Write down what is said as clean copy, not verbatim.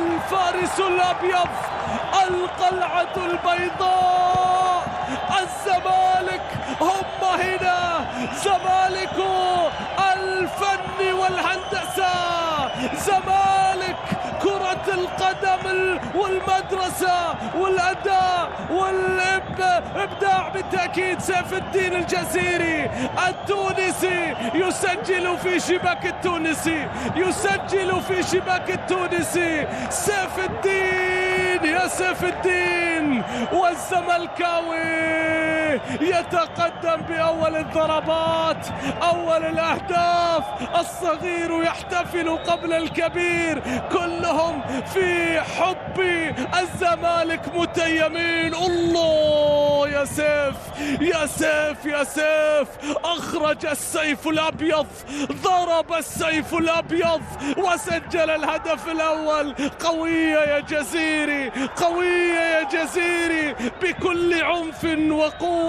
الفارس الأبيض، القلعة البيضاء، الزمالك هم هنا، زمالك الفن والهندسة، زمالك كرة القدم والمدرسة والأداء والإبداع بالتأكيد. سيف الدين الجزيري التونسي يسجل في شباك التونسي، يسجل في شباك التونسي. سيف الدين يا سيف الدين، والزملكاوي يتقدم بأول الضربات، أول الأهداف. الصغير يحتفل قبل الكبير، كلهم في حب الزمالك متيمين. الله يا سيف يا سيف يا سيف، أخرج السيف الأبيض، ضرب السيف الأبيض وسجل الهدف الأول. قوية يا جزيري، قوية يا جزيري، بكل عنف وقوة.